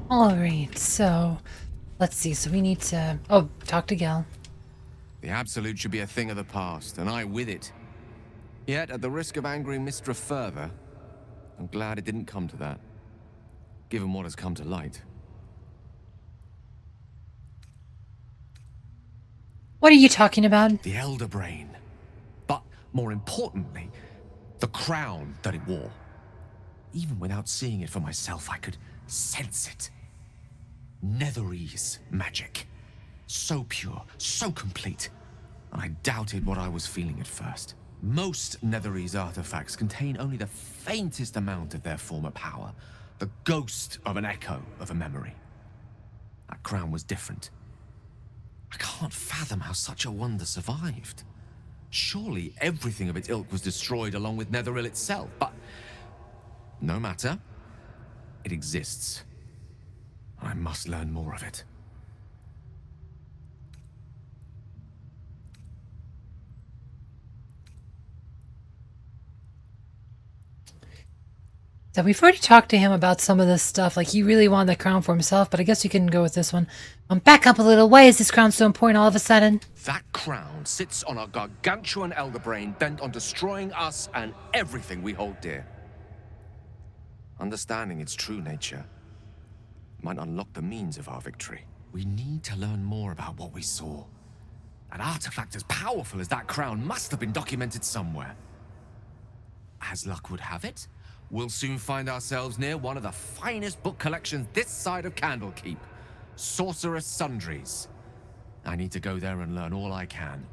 Alright, so let's see. So we need to talk to Gale. The Absolute should be a thing of the past, and I with it. Yet, at the risk of angering Mystra further, I'm glad it didn't come to that, given what has come to light. What are you talking about? The Elder Brain. But, more importantly, the crown that it wore. Even without seeing it for myself, I could sense it. Netherese magic. So pure, so complete. And I doubted what I was feeling at first. Most Netherese artifacts contain only the faintest amount of their former power. The ghost of an echo of a memory. That crown was different. I can't fathom how such a wonder survived. Surely everything of its ilk was destroyed along with Netheril itself, but no matter. It exists. I must learn more of it. So we've already talked to him about some of this stuff. Like, he really wanted the crown for himself, but I guess we can go with this one. Back up a little. Why is this crown so important all of a sudden? That crown sits on a gargantuan elder brain bent on destroying us and everything we hold dear. Understanding its true nature might unlock the means of our victory. We need to learn more about what we saw. An artifact as powerful as that crown must have been documented somewhere. As luck would have it, we'll soon find ourselves near one of the finest book collections this side of Candlekeep. Sorcerous Sundries. I need to go there and learn all I can.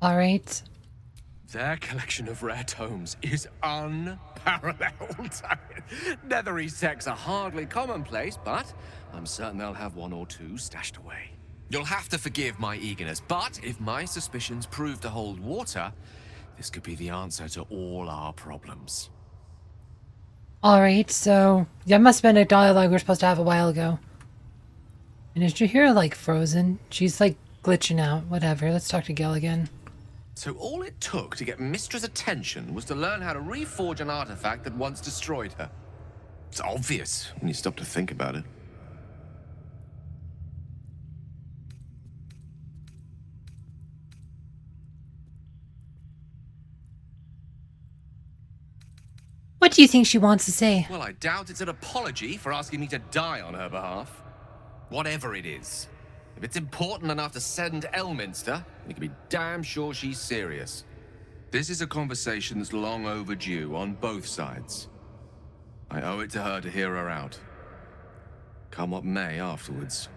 All right. Their collection of rare tomes is unparalleled. Netherese texts are hardly commonplace, but I'm certain they'll have one or two stashed away. You'll have to forgive my eagerness, but if my suspicions prove to hold water, this could be the answer to all our problems. All right, so that must have been a dialogue we were supposed to have a while ago. And is Jahira, like, frozen? She's, like, glitching out. Whatever, let's talk to Gale again. So all it took to get Mystra's attention was to learn how to reforge an artifact that once destroyed her. It's obvious when you stop to think about it. What do you think she wants to say? Well, I doubt it's an apology for asking me to die on her behalf. Whatever it is. If it's important enough to send Elminster, you can be damn sure she's serious. This is a conversation that's long overdue on both sides. I owe it to her to hear her out. Come what may afterwards.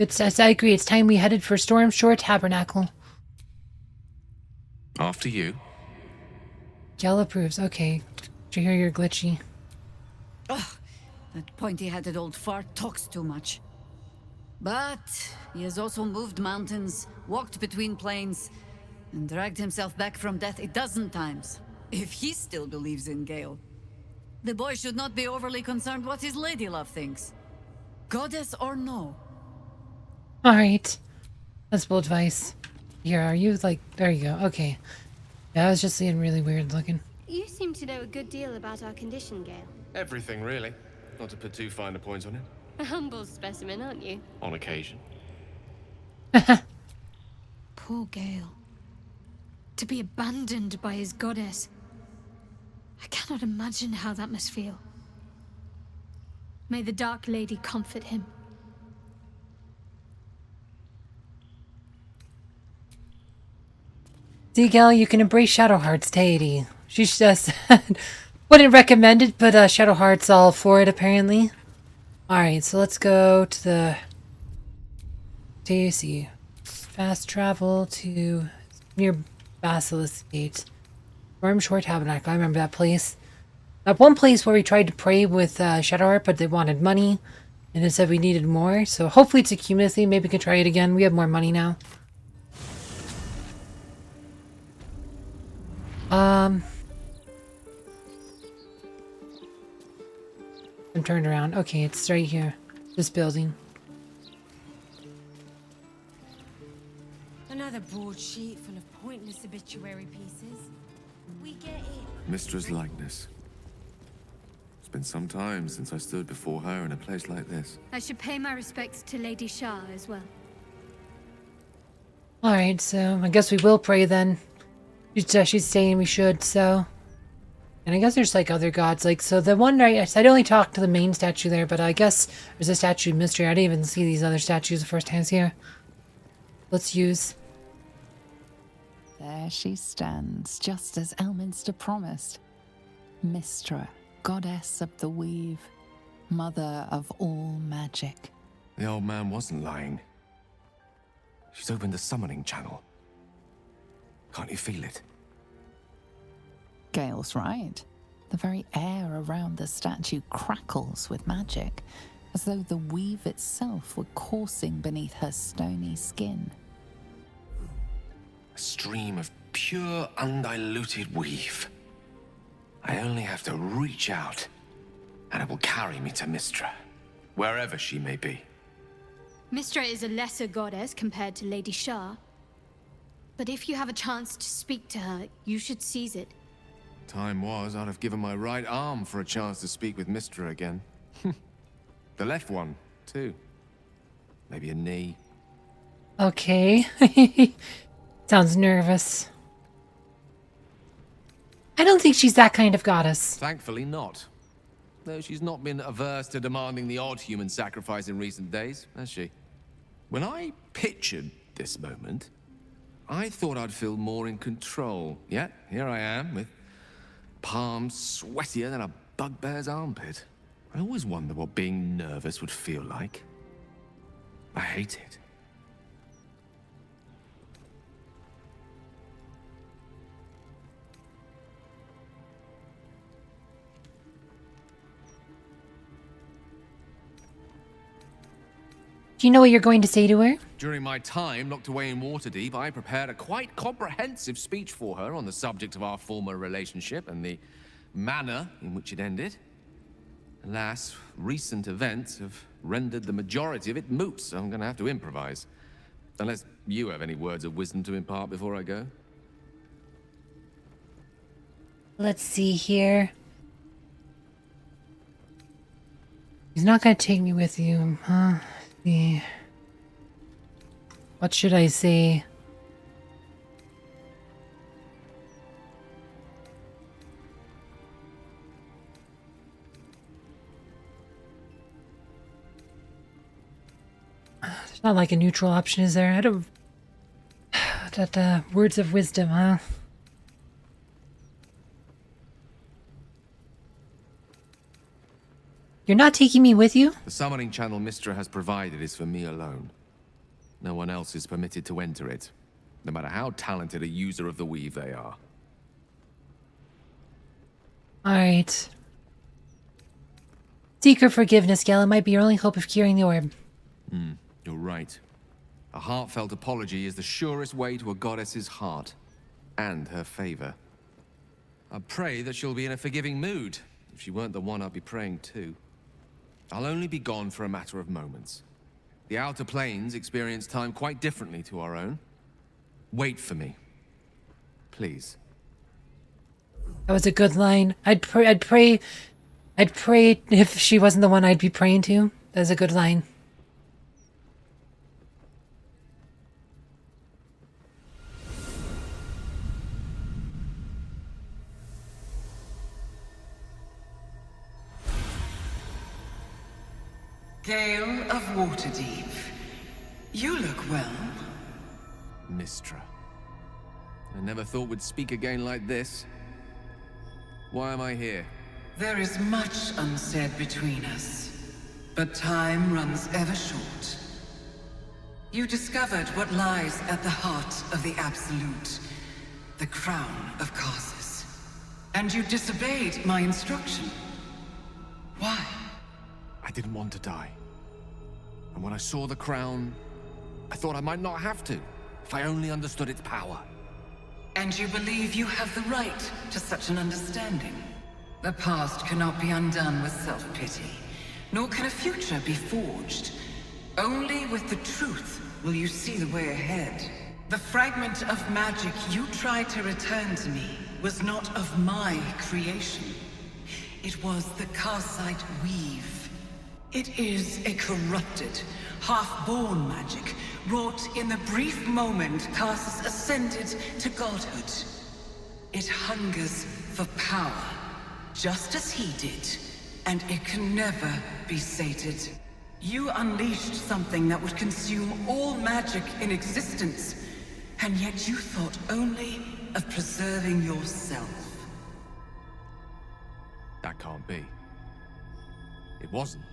I agree. It's time we headed for Stormshore Tabernacle. After you. Gale approves. Okay. Jahira, you're glitchy. Ugh, that pointy-headed old fart talks too much. But he has also moved mountains, walked between planes, and dragged himself back from death a dozen times. If he still believes in Gale, the boy should not be overly concerned what his ladylove thinks. Goddess or no. All right. That's bold advice. Here, are you, like, there you go. Okay. Yeah, I was just seeing really weird looking. You seem to know a good deal about our condition, Gale. Everything, really. Not to put too fine a point on it. A humble specimen, aren't you? On occasion. Poor Gale. To be abandoned by his goddess. I cannot imagine how that must feel. May the Dark Lady comfort him. See, Gale, you can embrace Shadowheart's deity. She's just wouldn't recommend it, but Shadowheart's all for it, apparently. Alright, so let's go to the... see. Fast travel to near Basilisk Gate. Stormshore Tabernacle, I remember that place. That one place where we tried to pray with Shadowheart, but they wanted money. And it said we needed more, so hopefully it's a cumulative. Maybe we can try it again. We have more money now. I'm turned around. Okay, it's right here. This building. Another broadsheet full of pointless obituary pieces. We get it. Mystra's likeness. It's been some time since I stood before her in a place like this. I should pay my respects to Lady Shah as well. Alright, so I guess we will pray then. She's saying we should, so. And I guess there's like other gods, like, so the one right, I'd only talked to the main statue there, but I guess there's a statue of Mystra. I didn't even see these other statues the first time I was here. Let's use. There she stands, just as Elminster promised. Mystra, goddess of the weave, mother of all magic. The old man wasn't lying. She's opened the summoning channel. Can't you feel it? Gale's right. The very air around the statue crackles with magic, as though the weave itself were coursing beneath her stony skin. A stream of pure, undiluted weave. I only have to reach out, and it will carry me to Mystra, wherever she may be. Mystra is a lesser goddess compared to Lady Shah. But if you have a chance to speak to her, you should seize it. Time was, I'd have given my right arm for a chance to speak with Mystra again. The left one, too. Maybe a knee. Okay. Sounds nervous. I don't think she's that kind of goddess. Thankfully not. Though she's not been averse to demanding the odd human sacrifice in recent days, has she? When I pictured this moment, I thought I'd feel more in control. Yet, here I am, with palms sweatier than a bugbear's armpit. I always wonder what being nervous would feel like. I hate it. Do you know what you're going to say to her? During my time locked away in Waterdeep, I prepared a quite comprehensive speech for her on the subject of our former relationship and the manner in which it ended. Alas, recent events have rendered the majority of it moot, so I'm going to have to improvise. Unless you have any words of wisdom to impart before I go. Let's see here. He's not going to take me with you, huh? See. What should I say? There's not like a neutral option, is there? I don't. Words of wisdom, huh? You're not taking me with you? The summoning channel Mystra has provided is for me alone. No one else is permitted to enter it, no matter how talented a user of the weave they are. Alright. Seek her forgiveness, Gale. It might be your only hope of curing the orb. You're right. A heartfelt apology is the surest way to a goddess's heart, and her favor. I pray that she'll be in a forgiving mood. If she weren't the one I'd be praying to. I'll only be gone for a matter of moments. The Outer Planes experience time quite differently to our own. Wait for me. Please. That was a good line. I'd pray if she wasn't the one I'd be praying to. That was a good line. Gale of Waterdeep. You look well. Mystra. I never thought we'd speak again like this. Why am I here? There is much unsaid between us, but time runs ever short. You discovered what lies at the heart of the Absolute, the crown of Karsus. And you disobeyed my instruction. Why? I didn't want to die. And when I saw the crown, I thought I might not have to, if I only understood its power. And you believe you have the right to such an understanding? The past cannot be undone with self-pity, nor can a future be forged. Only with the truth will you see the way ahead. The fragment of magic you tried to return to me was not of my creation. It was the Karsite Weave. It is a corrupted, half-born magic, wrought in the brief moment Karsus ascended to godhood. It hungers for power, just as he did, and it can never be sated. You unleashed something that would consume all magic in existence, and yet you thought only of preserving yourself. That can't be. It wasn't.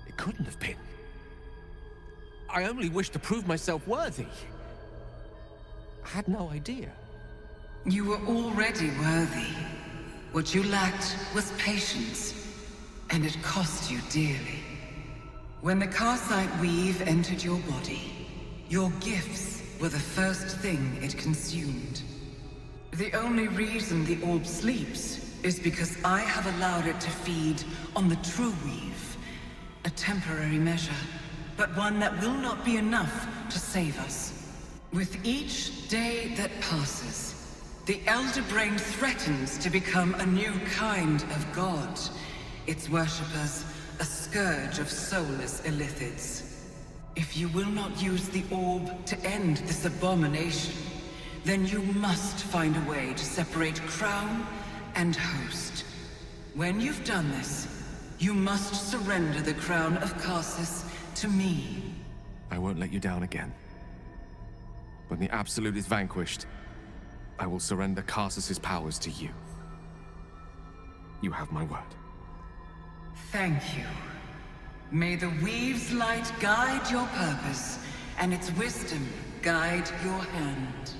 It couldn't have been. I only wished to prove myself worthy. I had no idea. You were already worthy. What you lacked was patience, and it cost you dearly. When the Karsite Weave entered your body, your gifts were the first thing it consumed. The only reason the orb sleeps is because I have allowed it to feed on the true weave. A temporary measure, but one that will not be enough to save us. With each day that passes, the Elder Brain threatens to become a new kind of god. Its worshippers, a scourge of soulless illithids. If you will not use the orb to end this abomination, then you must find a way to separate crown and host. When you've done this, you must surrender the crown of Karsus to me. I won't let you down again. When the Absolute is vanquished, I will surrender Karsus's powers to you. You have my word. Thank you. May the Weave's light guide your purpose, and its wisdom guide your hand.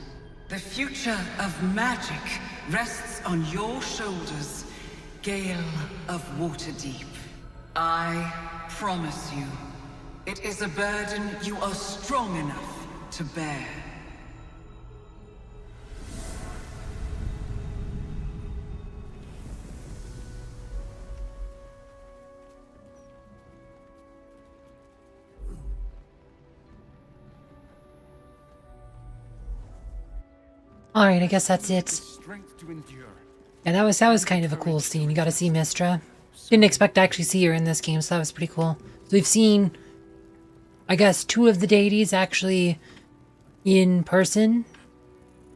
The future of magic rests on your shoulders, Gale of Waterdeep. I promise you, it is a burden you are strong enough to bear. All right, I guess that's it. Strength to endure. Yeah, that was kind of a cool scene. You got to see Mystra. Didn't expect to actually see her in this game, so that was pretty cool. So we've seen, I guess, 2 of the deities actually in person.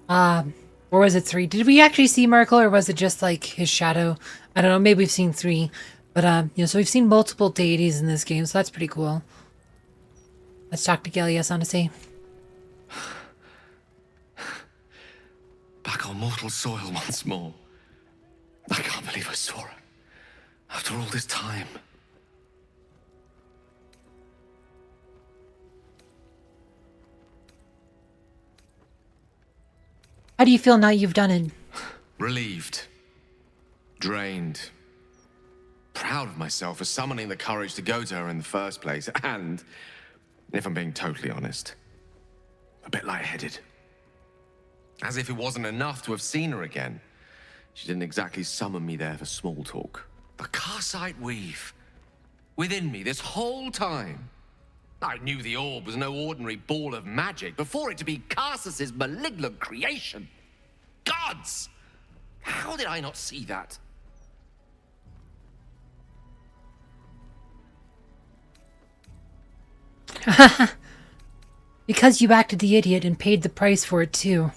Or was it 3? Did we actually see Merkel, or was it just like his shadow? I don't know. Maybe we've seen 3. But you know, so we've seen multiple deities in this game, so that's pretty cool. Let's talk to Gale, yes, Odyssey. Back on mortal soil once more. I can't believe I saw her. After all this time. How do you feel now you've done it? Relieved. Drained. Proud of myself for summoning the courage to go to her in the first place. And, if I'm being totally honest, a bit lightheaded. As if it wasn't enough to have seen her again. She didn't exactly summon me there for small talk. The Karsite Weave. Within me this whole time. I knew the orb was no ordinary ball of magic before it to be Karsus's malignant creation. Gods! How did I not see that? Because you acted the idiot and paid the price for it too.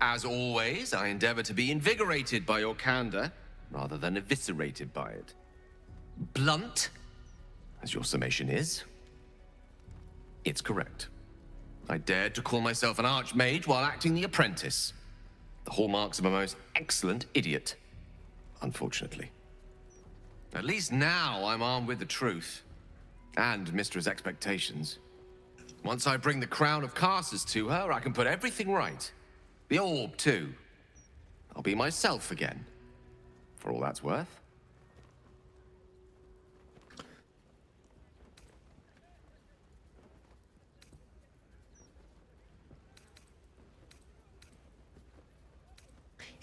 As always, I endeavor to be invigorated by your candor, rather than eviscerated by it. Blunt, as your summation is, it's correct. I dared to call myself an archmage while acting the apprentice. The hallmarks of a most excellent idiot, unfortunately. At least now I'm armed with the truth, and Mystra's expectations. Once I bring the crown of Karsus to her, I can put everything right. The orb, too. I'll be myself again, for all that's worth.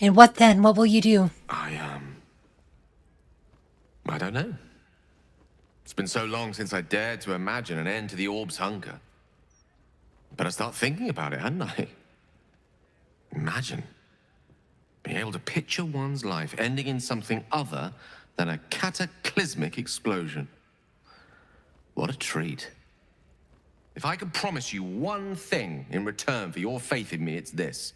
And what then? What will you do? I don't know. It's been so long since I dared to imagine an end to the orb's hunger. Better start thinking about it, hadn't I? Imagine being able to picture one's life ending in something other than a cataclysmic explosion. What a treat. If I could promise you one thing in return for your faith in me, it's this.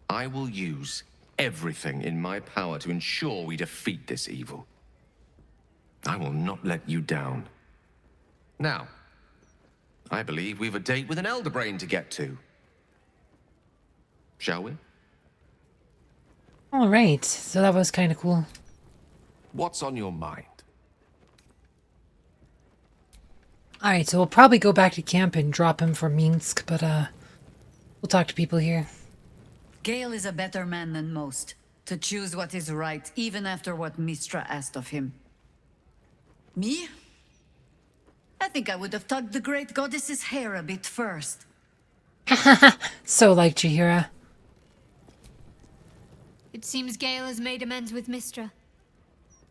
I will use everything in my power to ensure we defeat this evil. I will not let you down. Now, I believe we've a date with an Elder Brain to get to. Shall we? All right, so that was kind of cool. What's on your mind? All right, so we'll probably go back to camp and drop him for Minsk, but we'll talk to people here. Gale is a better man than most, to choose what is right, even after what Mystra asked of him. Me? I think I would have tugged the great goddess's hair a bit first. So like Chihira. It seems Gale has made amends with Mystra.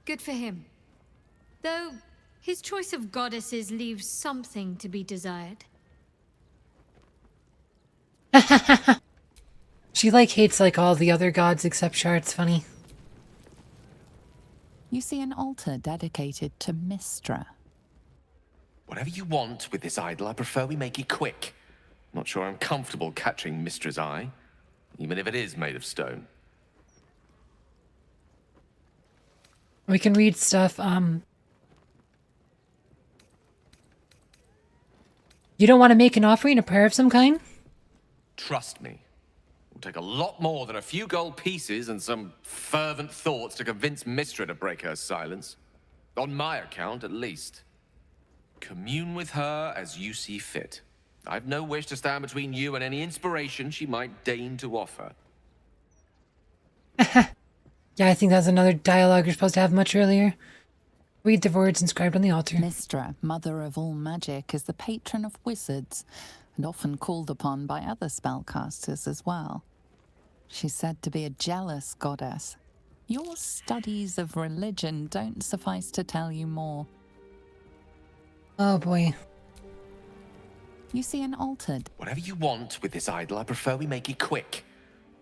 Good for him. Though, his choice of goddesses leaves something to be desired. She like hates like all the other gods except Shar. It's funny. You see an altar dedicated to Mystra. Whatever you want with this idol, I prefer we make it quick. Not sure I'm comfortable catching Mystra's eye, even if it is made of stone. We can read stuff. You don't want to make an offering, a prayer of some kind? Trust me. It'll take a lot more than a few gold pieces and some fervent thoughts to convince Mystra to break her silence. On my account, at least. Commune with her as you see fit. I've no wish to stand between you and any inspiration she might deign to offer. Yeah, I think that's another dialogue you're supposed to have much earlier. Read the words inscribed on the altar. Mystra, mother of all magic, is the patron of wizards and often called upon by other spellcasters as well. She's said to be a jealous goddess. Your studies of religion don't suffice to tell you more. Oh boy. You see an altar. Whatever you want with this idol, I prefer we make it quick.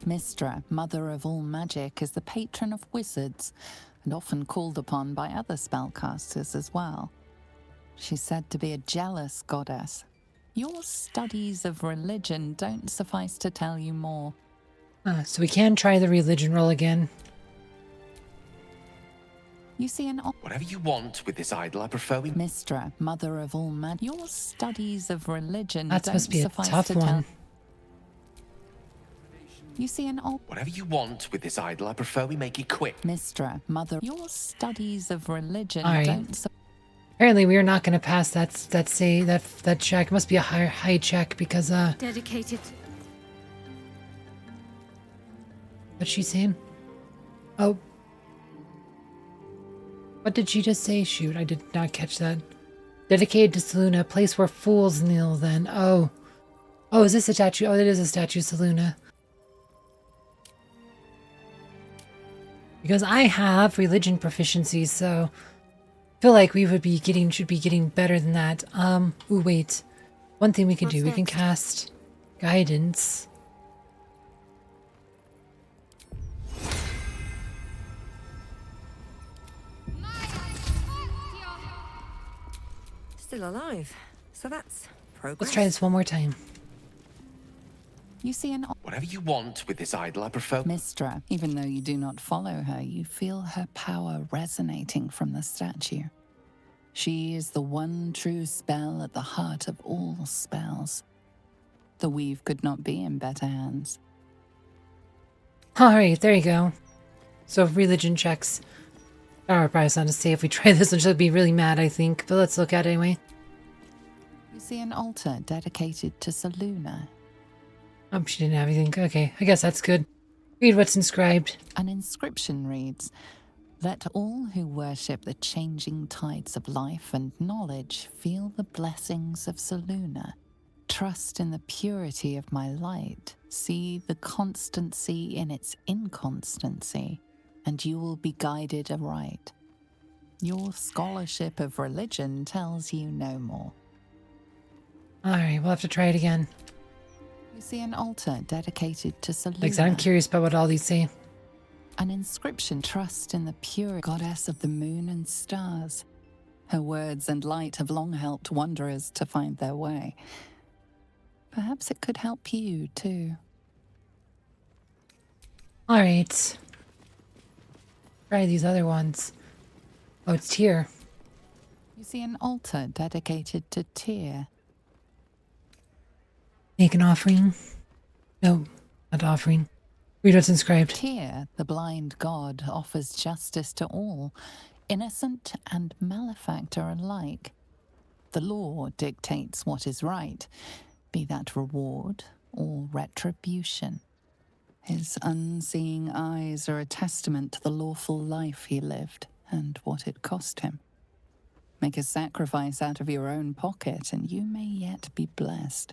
Mystra, mother of all magic, is the patron of wizards and often called upon by other spellcasters as well. She's said to be a jealous goddess. Your studies of religion don't suffice to tell you more. So we can try the religion roll again. You see an Whatever you want with this idol, I prefer we... Mystra, mother of all magic. Your studies of religion That's don't supposed to be a suffice tough to one. tell. You see an Whatever you want with this idol, I prefer we make it quick. Mystra, mother. Your studies of religion All right. don't. Apparently we are not going to pass that check. It must be a high check because Dedicated. what's she saying? Oh. What did she just say? Shoot, I did not catch that. Dedicated to Selûne, a place where fools kneel then. Oh. Oh, is this a statue? Oh, it is a statue of Selûne. Because I have religion proficiency, so I feel like we should be getting better than that. Ooh, wait. One thing we can do, we can cast guidance. Still alive. So that's progress. Let's try this one more time. You see an Whatever you want with this idol, I prefer... Mystra. Even though you do not follow her, you feel her power resonating from the statue. She is the one true spell at the heart of all spells. The weave could not be in better hands. Alright, there you go. So religion checks. Oh, probably not to say if we try this, she'll be really mad, I think. But let's look at it anyway. You see an altar dedicated to Selûne. Oh, she didn't have anything. Okay, I guess that's good. Read what's inscribed. An inscription reads, "Let all who worship the changing tides of life and knowledge feel the blessings of Selûne. Trust in the purity of my light. See the constancy in its inconstancy, and you will be guided aright. Your scholarship of religion tells you no more." Alright, we'll have to try it again. You see an altar dedicated to Seluna. Like I said, I'm curious about what all these say. An inscription, trust in the pure goddess of the moon and stars. Her words and light have long helped wanderers to find their way. Perhaps it could help you too. Alright. Try these other ones. Oh, it's Tyr. You see an altar dedicated to Tyr. Make an offering. No, not offering. Read what's inscribed. Tyr, the blind god, offers justice to all, innocent and malefactor alike. The law dictates what is right, be that reward or retribution. His unseeing eyes are a testament to the lawful life he lived and what it cost him. Make a sacrifice out of your own pocket and you may yet be blessed.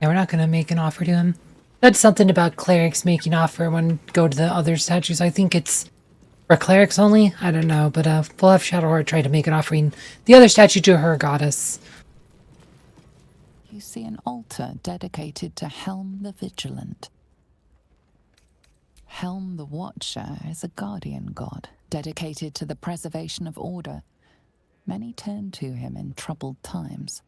Yeah, we're not going to make an offer to him. That's something about clerics making offer when go to the other statues. I think it's for clerics only. I don't know, but we'll have Shadowheart try to make an offering. The other statue to her goddess. You see an altar dedicated to Helm the Vigilant. Helm the Watcher is a guardian god, dedicated to the preservation of order. Many turn to him in troubled times.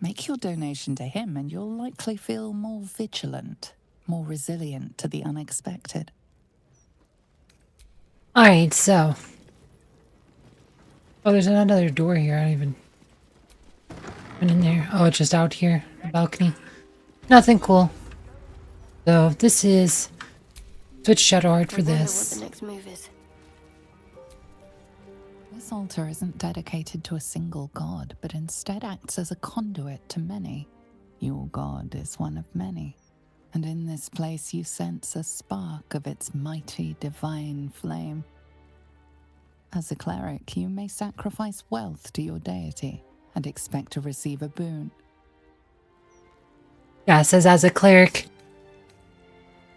Make your donation to him and you'll likely feel more vigilant, more resilient to the unexpected. Alright, so. Oh, there's another door here. I don't even went in there. Oh, it's just out here. The balcony. Nothing cool. So, this is... Switch Shadowheart for I wonder this. what the next move is. This altar isn't dedicated to a single god, but instead acts as a conduit to many. Your god is one of many, and in this place you sense a spark of its mighty divine flame. As a cleric, you may sacrifice wealth to your deity and expect to receive a boon. Yeah, it says as a cleric.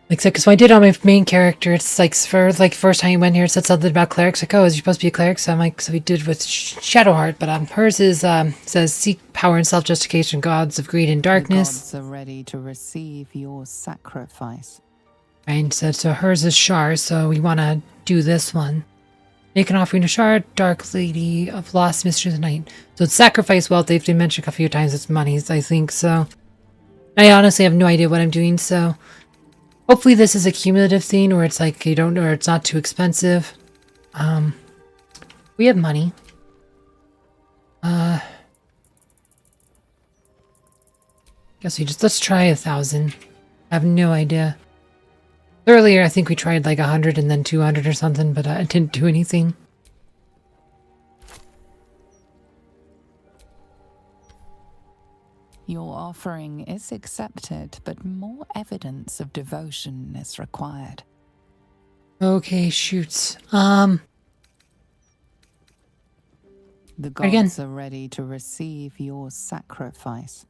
Like, because when I did on my main character, it's like, for like first time you went here, it said something about clerics. Like, oh, is you supposed to be a cleric? So I'm like, so we did with Shadowheart, but hers is, says seek power and self-justification, gods of greed and darkness. The gods are ready to receive your sacrifice. And said, so hers is Shar, so we want to do this one. Make an offering to Shar, Dark Lady of Lost Mistress of Night. So it's sacrifice wealth. They've been mentioned a few times. It's monies, I think. So I honestly have no idea what I'm doing. So hopefully this is a cumulative thing, or it's like you don't know, or it's not too expensive. We have money. Guess we just let's try 1,000. I have no idea. Earlier, I think we tried like 100 and then 200 or something, but it didn't do anything. Your offering is accepted, but more evidence of devotion is required. Okay, shoot. The gods Again. are ready to receive your sacrifice.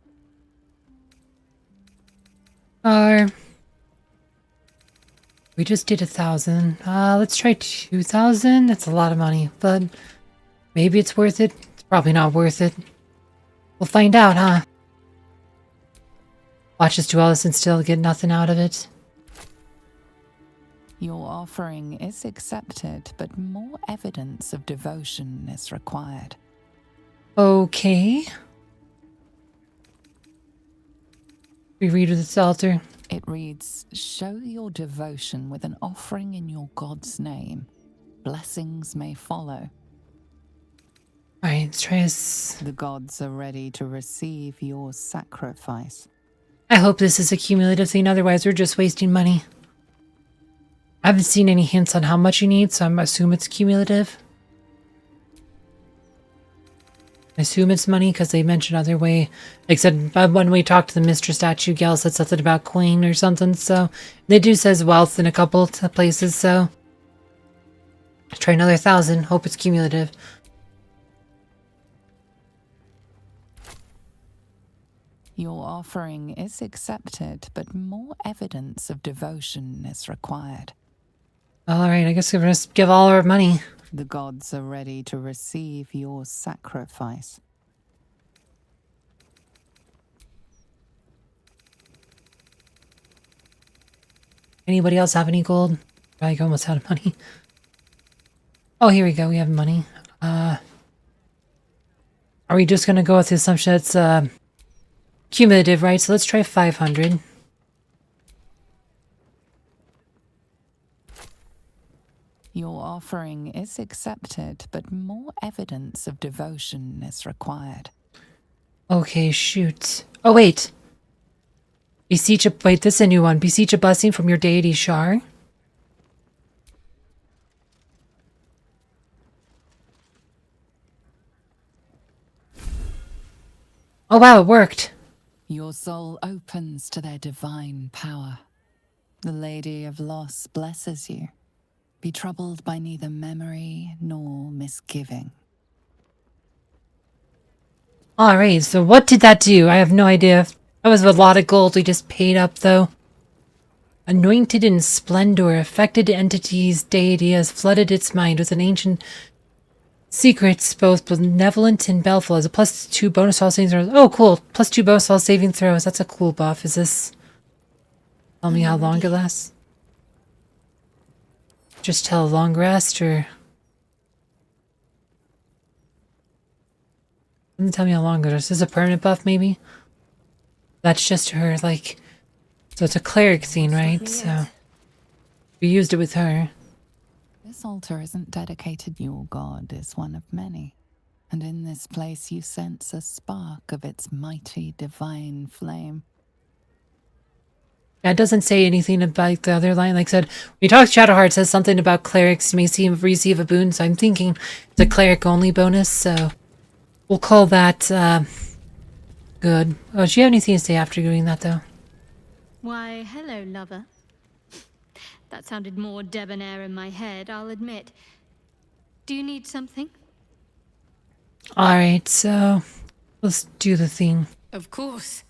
We just did 1,000. Let's try 2,000. That's a lot of money, but maybe it's worth it. It's probably not worth it. We'll find out, huh? Watch us do all this and still get nothing out of it. Your offering is accepted, but more evidence of devotion is required. Okay. We read with this altar. It reads, show your devotion with an offering in your god's name. Blessings may follow. Alright, let's try this. The gods are ready to receive your sacrifice. I hope this is a cumulative thing, otherwise we're just wasting money. I haven't seen any hints on how much you need, so I assume it's cumulative. I assume it's money because they mentioned other way. Like I said, when we talked to the Mystra statue, Gale said something about coin or something, so they do says wealth in a couple of places, so let's try another 1,000. Hope it's cumulative. Your offering is accepted, but more evidence of devotion is required. Alright, I guess we're gonna give all our money. The gods are ready to receive your sacrifice. Anybody else have any gold? I almost out of money. Oh, here we go. We have money. Are we just gonna go with the assumption it's cumulative, right? So let's try 500. Your offering is accepted, but more evidence of devotion is required. Okay, shoot. Oh, wait. Beseech a... Wait, this is a new one. Beseech a blessing from your deity, Shar. Oh, wow, it worked. Your soul opens to their divine power. The Lady of Loss blesses you. Be troubled by neither memory nor misgiving. Alright, so what did that do? I have no idea. That was a lot of gold we just paid up, though. Anointed in splendor, affected entity's deity has flooded its mind with an ancient secrets, both benevolent and baleful, as a +2 bonus all saving throws. Oh, cool. +2 bonus all saving throws. That's a cool buff. Is this... Tell me how long it lasts? Just tell a long rest, or... Doesn't tell me how long it is. Is this a permanent buff, maybe? That's just her, like... So it's a cleric scene, right? So... We used it with her. This altar isn't dedicated. Your god is one of many. And in this place you sense a spark of its mighty divine flame. Yeah, it doesn't say anything about the other line. Like I said, when you talk Shadowheart, it says something about clerics may receive a boon, so I'm thinking it's a cleric-only bonus, so... We'll call that, good. Oh, do you have anything to say after doing that, though? Why, hello, lover. That sounded more debonair in my head, I'll admit. Do you need something? Alright, so... Let's do the thing. Of course.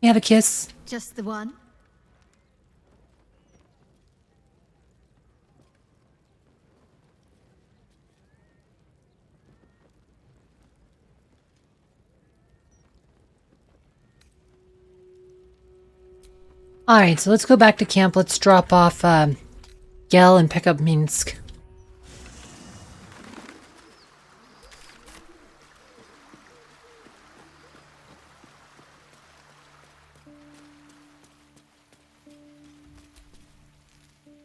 You have a kiss? Just the one? Alright, so let's go back to camp. Let's drop off Gale and pick up Minsk.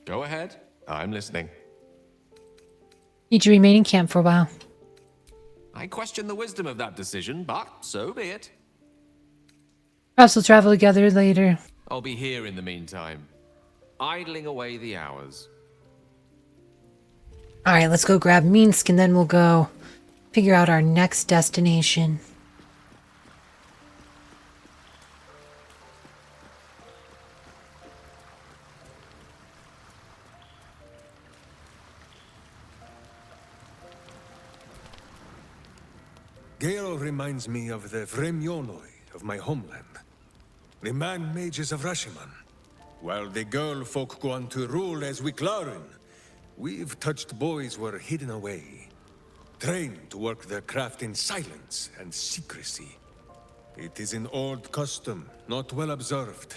Go ahead. I'm listening. Need to remain in camp for a while. I question the wisdom of that decision, but so be it. Perhaps we'll travel together later. I'll be here in the meantime, idling away the hours. Alright, let's go grab Minsk and then we'll go figure out our next destination. Gale reminds me of the Vremyonoi of my homeland. The man-mages of Rashiman. While the girl folk go on to rule as Wiklarin, we've touched boys were hidden away, trained to work their craft in silence and secrecy. It is an old custom, not well observed.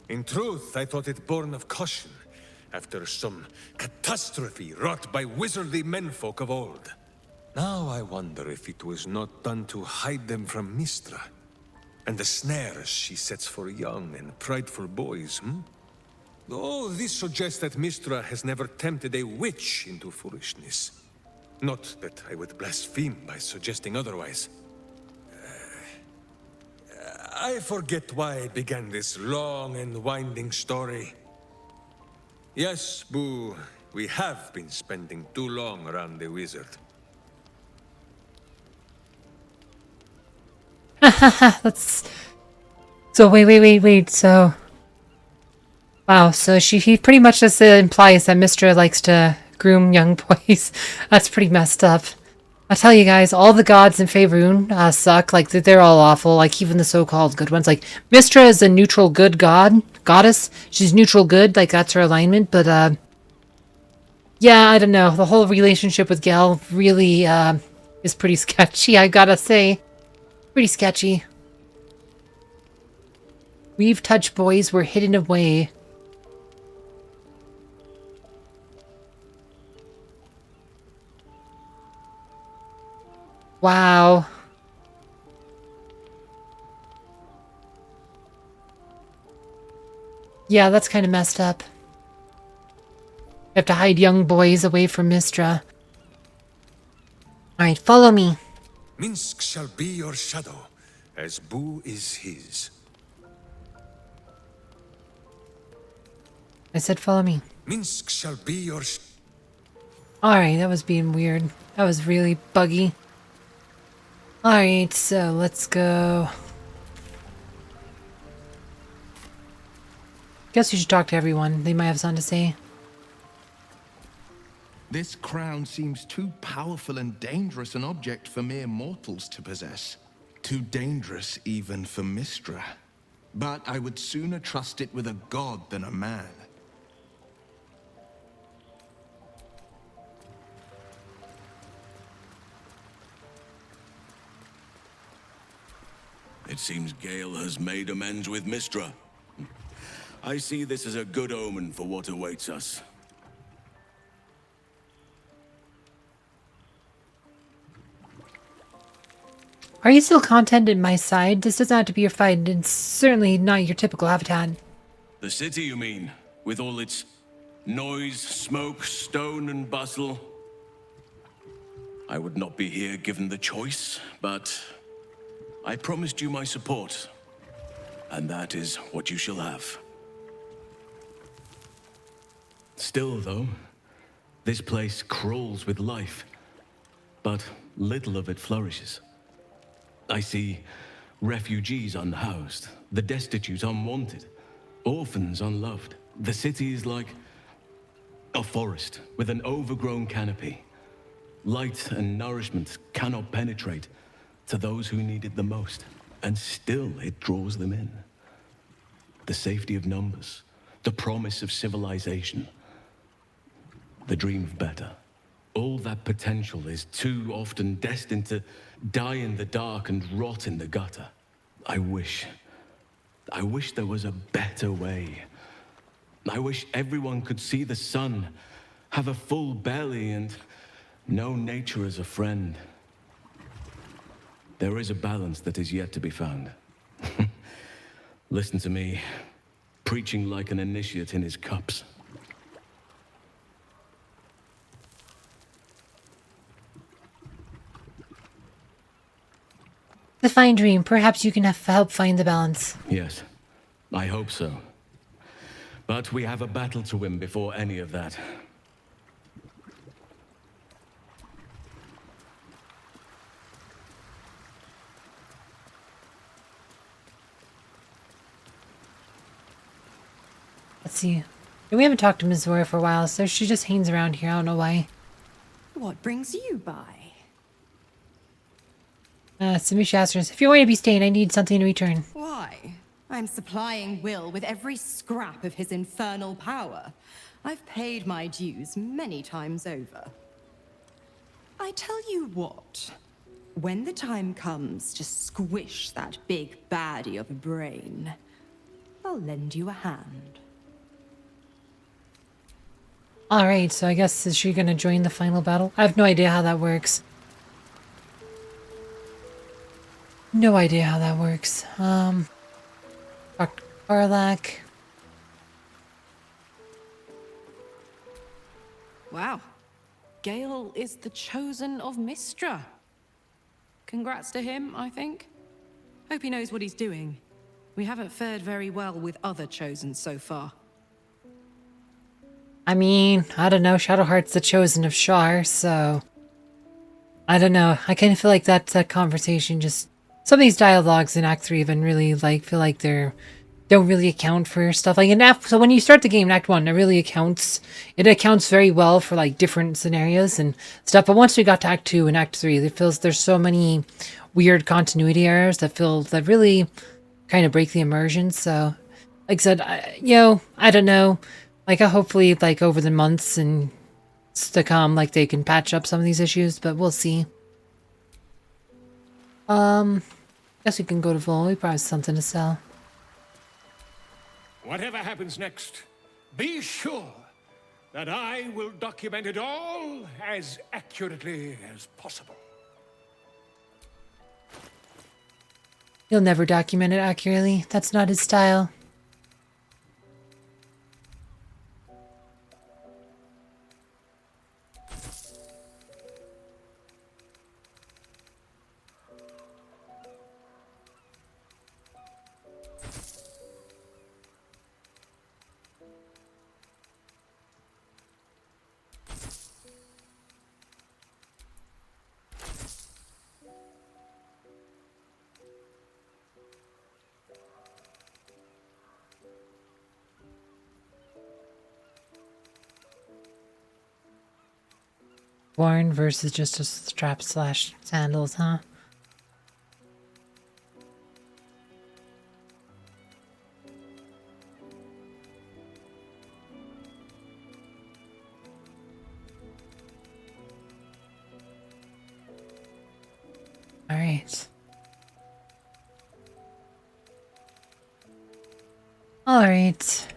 In truth, I thought it born of caution, after some catastrophe wrought by wizardly menfolk of old. Now I wonder if it was not done to hide them from Mystra, and the snares she sets for young and prideful boys, Though this suggests that Mystra has never tempted a witch into foolishness. Not that I would blaspheme by suggesting otherwise. I forget why I began this long and winding story. Yes, Boo, we have been spending too long around the wizard. Let's... So, wait, so... Wow, so he pretty much just implies that Mystra likes to groom young boys. That's pretty messed up. I'll tell you guys, all the gods in Faerun suck. Like, they're all awful. Like, even the so-called good ones. Like, Mystra is a neutral good goddess. She's neutral good. Like, that's her alignment. But, yeah, I don't know. The whole relationship with Gale really, is pretty sketchy, I gotta say. Pretty sketchy. We've touched boys were hidden away. Wow. Yeah, that's kind of messed up. You have to hide young boys away from Mystra. Alright, follow me. Minsk shall be your shadow, as Boo is his. I said follow me. Minsk shall be your Alright, that was being weird. That was really buggy. Alright, so let's go. Guess you should talk to everyone. They might have something to say. This crown seems too powerful and dangerous an object for mere mortals to possess. Too dangerous even for Mystra. But I would sooner trust it with a god than a man. It seems Gale has made amends with Mystra. I see this as a good omen for what awaits us. Are you still content in my side? This doesn't have to be your fight, and it's certainly not your typical habitat. The city, you mean? With all its noise, smoke, stone, and bustle? I would not be here given the choice, but I promised you my support, and that is what you shall have. Still, though, this place crawls with life, but little of it flourishes. I see refugees unhoused, the destitute unwanted, orphans unloved. The city is like a forest with an overgrown canopy. Light and nourishment cannot penetrate to those who need it the most, and still it draws them in. The safety of numbers, the promise of civilization, the dream of better. All that potential is too often destined to die in the dark and rot in the gutter. I wish there was a better way. I wish everyone could see the sun, have a full belly, and know nature as a friend. There is a balance that is yet to be found. Listen to me, preaching like an initiate in his cups. The fine dream. Perhaps you can help find the balance. Yes, I hope so. But we have a battle to win before any of that. Let's see. We haven't talked to Ms. Zora for a while, so she just hangs around here. I don't know why. What brings you by? Samisha asked us, if you're going to be staying, I need something in return. Why? I'm supplying Will with every scrap of his infernal power. I've paid my dues many times over. I tell you what, when the time comes to squish that big baddie of a brain, I'll lend you a hand. Alright, so I guess is she going to join the final battle? I have no idea how that works. No idea how that works. Dr. Karlak. Wow. Gale is the chosen of Mystra. Congrats to him, I think. Hope he knows what he's doing. We haven't fared very well with other chosen so far. I mean, I don't know. Shadowheart's the chosen of Shar, so... I don't know. I kind of feel like that conversation just... Some of these dialogues in Act 3 even really, feel like they're... Don't really account for stuff. Like in Act... So when you start the game in Act 1, it really accounts... It accounts very well for, different scenarios and stuff. But once we got to Act 2 and Act 3, it feels there's so many weird continuity errors that really kind of break the immersion. So, like I said, I don't know. Hopefully, over the months and to come, they can patch up some of these issues, but we'll see. Guess we can go to Vol. We probably have something to sell. Whatever happens next, be sure that I will document it all as accurately as possible. He'll never document it accurately. That's not his style. Worn versus just a strap slash sandals, huh? All right. All right.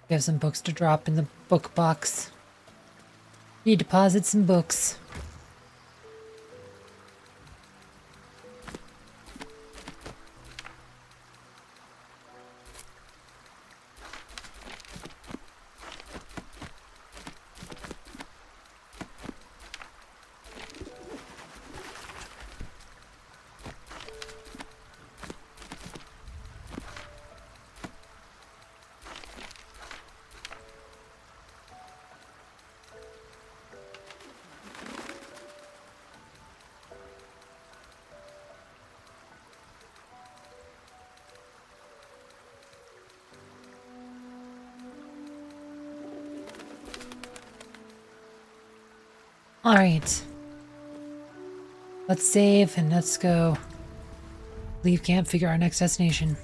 We have some books to drop in the book box. Need to deposit some books. All right. Let's save and let's go. Leave camp, figure our next destination.